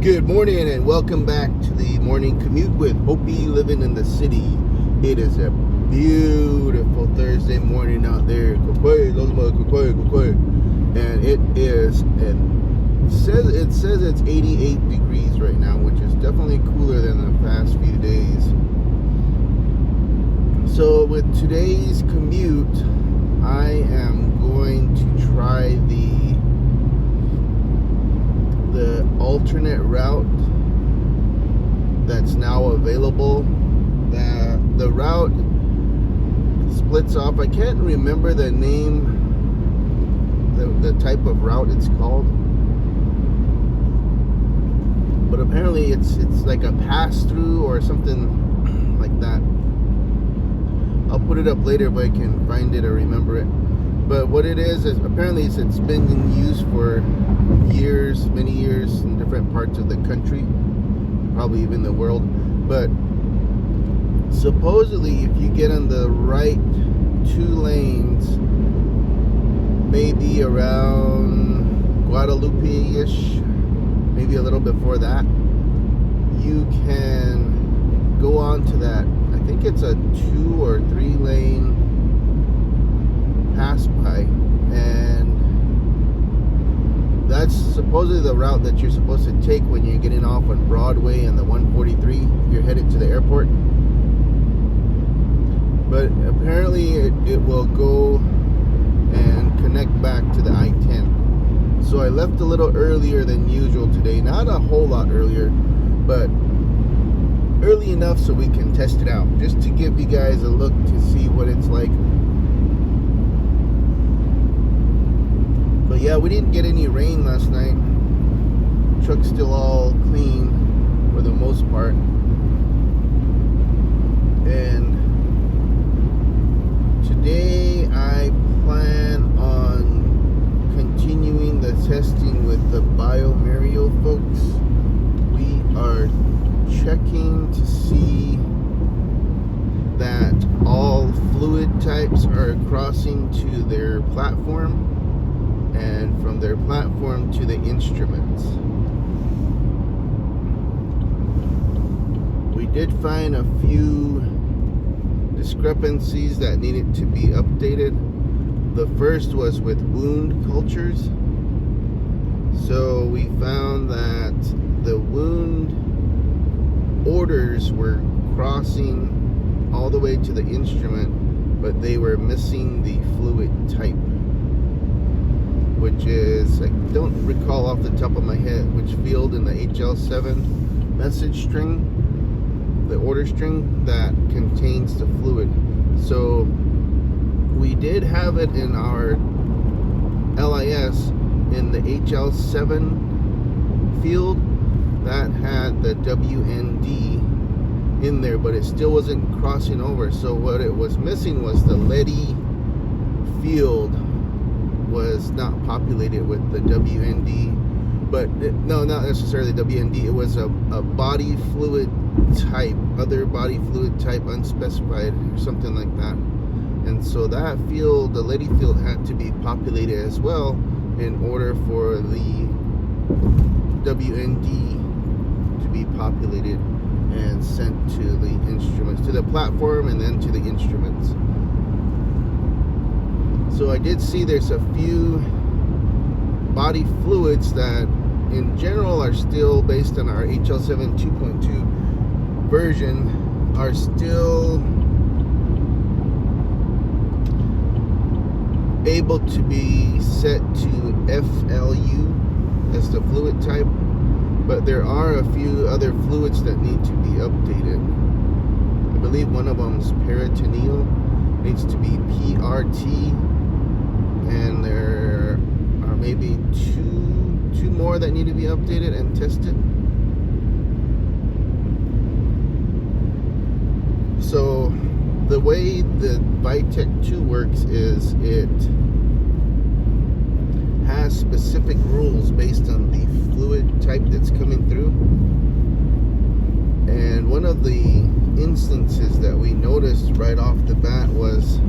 Good morning and welcome back to the Morning Commute with Opie living in the city. It is a beautiful Thursday morning out there. And it says it's 88 degrees right now, which is definitely cooler than the past few days. So with today's commute, I am going to try the alternate route that's now available. The route splits off. I can't remember the name, the type of route it's called, but apparently it's like a pass-through or something like that. I'll put it up later if I can find it or remember it. But what it is apparently it's been in use for years, many years in different parts of the country, probably even the world. But supposedly if you get on the right two lanes, maybe around Guadalupe-ish, maybe a little before that, you can go on to that. I think it's a 2 or 3 lane pass by, and that's supposedly the route that you're supposed to take when you're getting off on Broadway and the 143 if you're headed to the airport. But apparently it will go and connect back to the I-10. So I left a little earlier than usual today, not a whole lot earlier, but early enough so we can test it out, just to give you guys a look to see what it's like. But yeah, we didn't get any rain last night. Truck's still all clean for the most part. And today I plan on continuing the testing with the BioMario folks. We are checking to see that all fluid types are crossing to their platform, and from their platform to the instruments. We did find a few discrepancies that needed to be updated. The first was with wound cultures. So we found that the wound orders were crossing all the way to the instrument, but they were missing the fluid type, which is, I don't recall off the top of my head which field in the HL7 message string, the order string that contains the fluid. So we did have it in our LIS in the HL7 field that had the WND in there, but it still wasn't crossing over. So what it was missing was the leady field was not populated with the WND, but no, not necessarily WND. It was a body fluid type, other body fluid type, unspecified or something like that. And so that field, the leady field, had to be populated as well in order for the WND to be populated and sent to the instruments, to the platform, and then to the instruments. So I did see there's a few body fluids that in general are still based on our HL7 2.2 version, are still able to be set to FLU as the fluid type, but there are a few other fluids that need to be updated. I believe one of them is peritoneal, needs to be PRT, and there are maybe two more that need to be updated and tested. So the way the Vitec 2 works is it has specific rules based on the fluid type that's coming through. And one of the instances that we noticed right off the bat was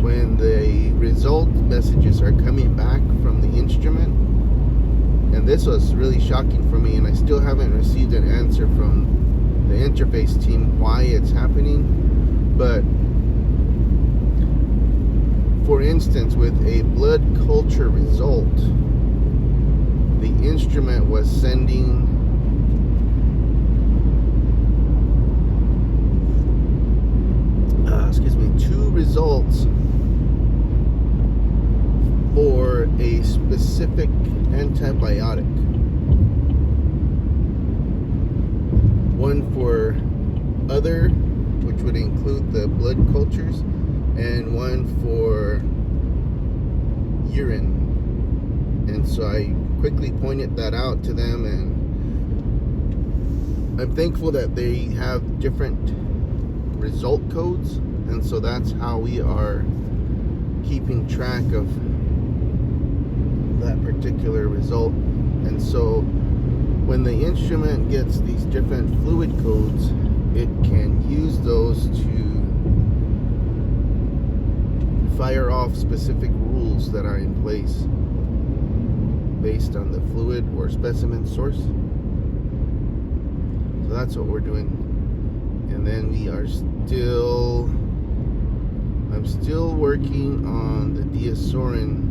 when the result messages are coming back from the instrument, And this was really shocking for me, and I still haven't received an answer from the interface team why it's happening. But for instance, with a blood culture result, the instrument was sending two results for a specific antibiotic. One for other, which would include the blood cultures, and one for urine. And so I quickly pointed that out to them, and I'm thankful that they have different result codes, and so that's how we are keeping track of that particular result. And so when the instrument gets these different fluid codes, it can use those to fire off specific rules that are in place based on the fluid or specimen source. So that's what we're doing. And then I'm still working on the Diasorin.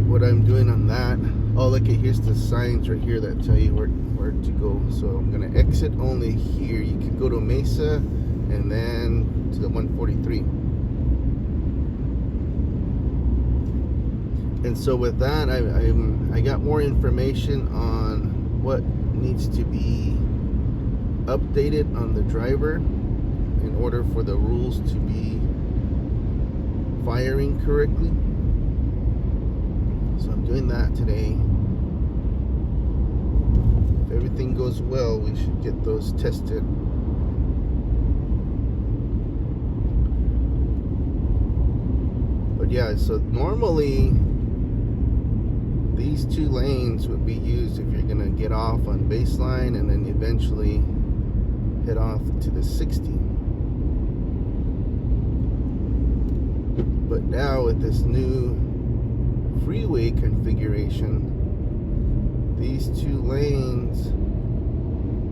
What I'm doing on that, oh look, here's the signs right here that tell you where to go. So I'm gonna exit only here. You can go to Mesa and then to the 143. And so with that, I got more information on what needs to be updated on the driver in order for the rules to be firing correctly. So I'm doing that today. If everything goes well, we should get those tested. But yeah, so normally these two lanes would be used if you're gonna get off on baseline and then eventually head off to the 60. But now with this new freeway configuration, these two lanes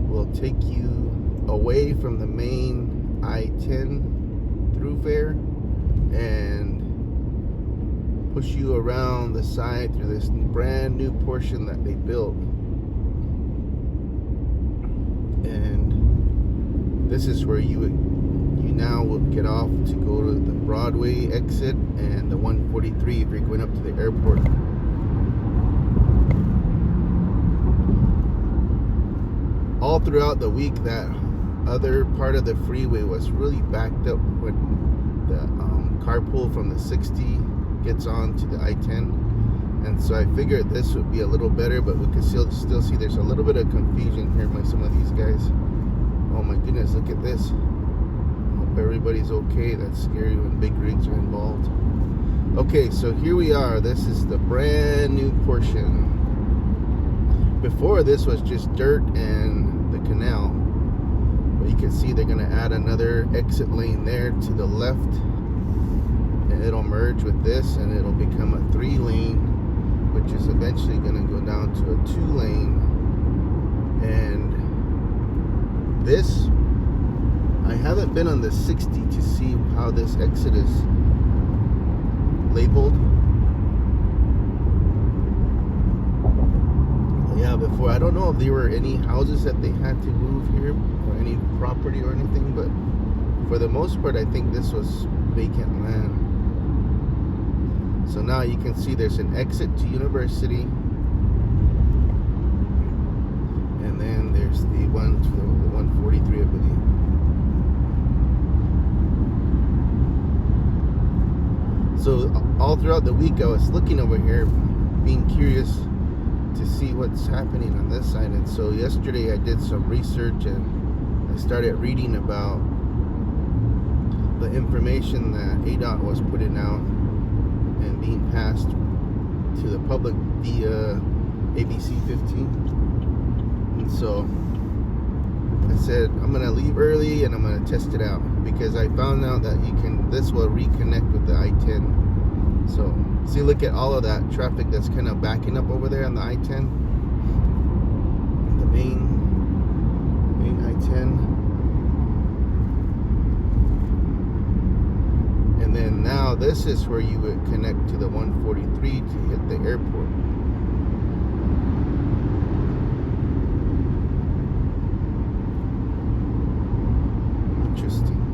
will take you away from the main I-10 thoroughfare and push you around the side through this brand new portion that they built. And this is where you now will get off to go to the Broadway exit and the 143 if you're going up to the airport. All throughout the week, that other part of the freeway was really backed up when the carpool from the 60 gets on to the I-10. And so I figured this would be a little better, but we could still see there's a little bit of confusion here by some of these guys. Oh my goodness, look at this. Hope everybody's okay. That's scary when big rigs are involved. Okay, so here we are. This is the brand new portion. Before, this was just dirt and the canal. But you can see they're going to add another exit lane there to the left. And it'll merge with this and it'll become a 3-lane, which is eventually going to go down to a 2-lane. And this, I haven't been on the 60 to see how this exit is labeled. Yeah, before, I don't know if there were any houses that they had to move here or any property or anything, but for the most part I think this was vacant land. So now you can see there's an exit to University, and then there's the one to the 143, I believe. So all throughout the week I was looking over here, being curious to see what's happening on this side. And so yesterday I did some research and I started reading about the information that ADOT was putting out and being passed to the public via ABC 15. And so I said I'm gonna leave early and I'm gonna test it out, because I found out that this will reconnect with the I-10. So See, look at all of that traffic that's kind of backing up over there on the I-10. The main I-10. And then now this is where you would connect to the 143 to hit the airport. Interesting.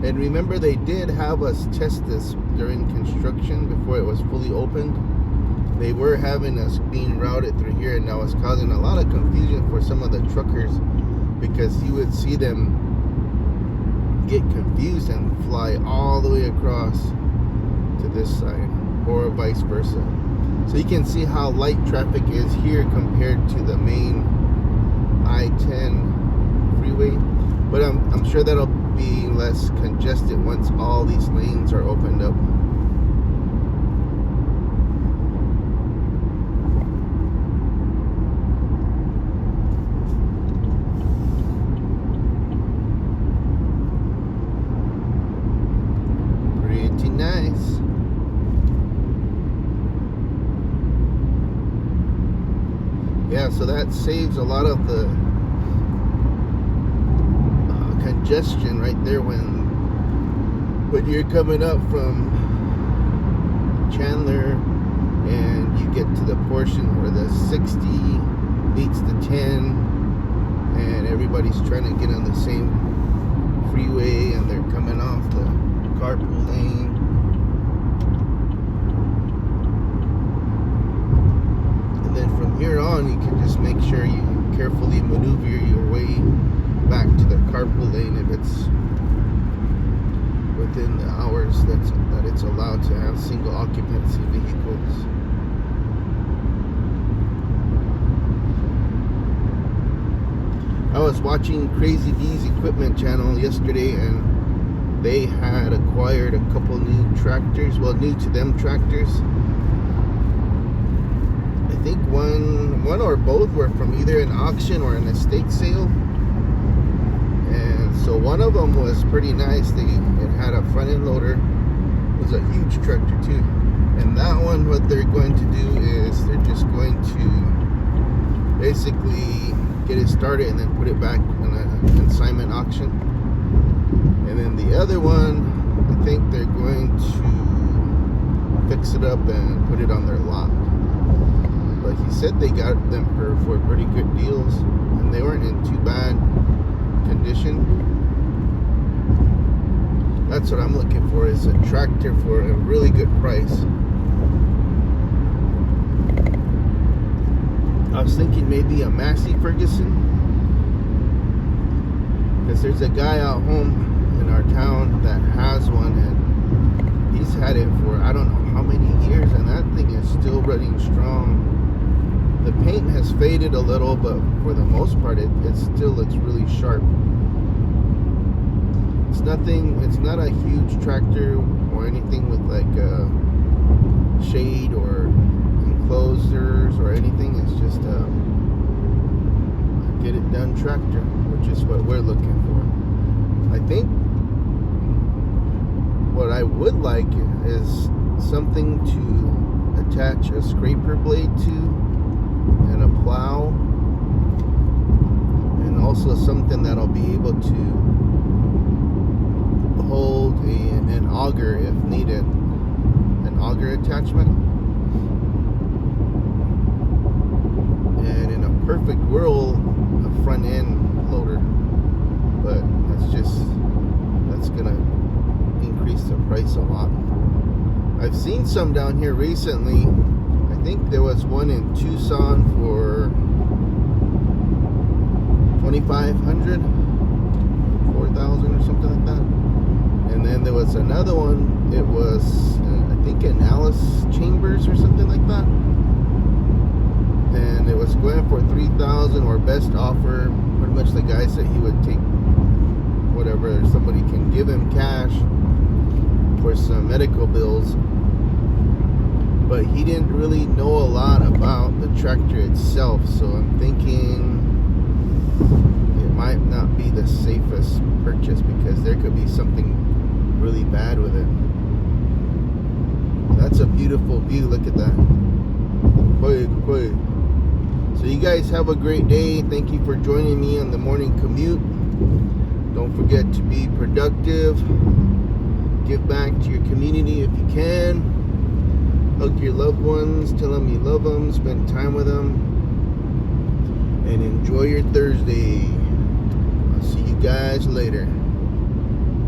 And remember, they did have us test this during construction before it was fully opened. They were having us being routed through here, and that was causing a lot of confusion for some of the truckers, because you would see them get confused and fly all the way across to this side, or vice versa. So you can see how light traffic is here compared to the main I-10 freeway, but I'm sure that'll be less congested once all these lanes are opened up. Pretty nice. Yeah, so that saves a lot of the congestion right there when you're coming up from Chandler and you get to the portion where the 60 beats the 10 and everybody's trying to get on the same freeway and they're coming off the carpool lane. And then from here on, you can just make sure you carefully maneuver your way back to the carpool lane if it's within the hours that it's allowed to have single occupancy vehicles. I was watching Crazy D's equipment channel yesterday, and they had acquired a couple new tractors, well, new to them tractors. I think one or both were from either an auction or an estate sale. And so one of them was pretty nice. It had a front end loader. It was a huge tractor too. And that one, what they're going to do is they're just going to basically get it started and then put it back in a consignment auction. And then the other one, I think they're going to fix it up and put it on their lot. But he said they got them for pretty good deals, and they weren't in too bad condition. That's what I'm looking for, is a tractor for a really good price. I was thinking maybe a Massey Ferguson, because there's a guy out home in our town that has one, and he's had it for I don't know how many years, and that thing is still running strong. The paint has faded a little, but for the most part it still looks really sharp. It's not a huge tractor or anything with like a shade or enclosures or anything. It's just a get it done tractor, which is what we're looking for. I think what I would like is something to attach a scraper blade to, and a plow, and also something that'll be able to hold an auger if needed, an auger attachment. And in a perfect world, a front end loader, but that's gonna increase the price a lot. I've seen some down here recently. I think there was one in Tucson for $2,500, $4,000 or something like that. And then there was another one. It was I think in Alice Chambers or something like that. And it was going for $3,000 or best offer. Pretty much the guy said he would take whatever somebody can give him cash for some medical bills. But he didn't really know a lot about the tractor itself, so I'm thinking it might not be the safest purchase, because there could be something really bad with it. That's a beautiful view. Look at that. Quiet. So you guys have a great day. Thank you for joining me on the morning commute. Don't forget to be productive. Give back to your community if you can. Hug your loved ones. Tell them you love them. Spend time with them. And enjoy your Thursday. I'll see you guys later.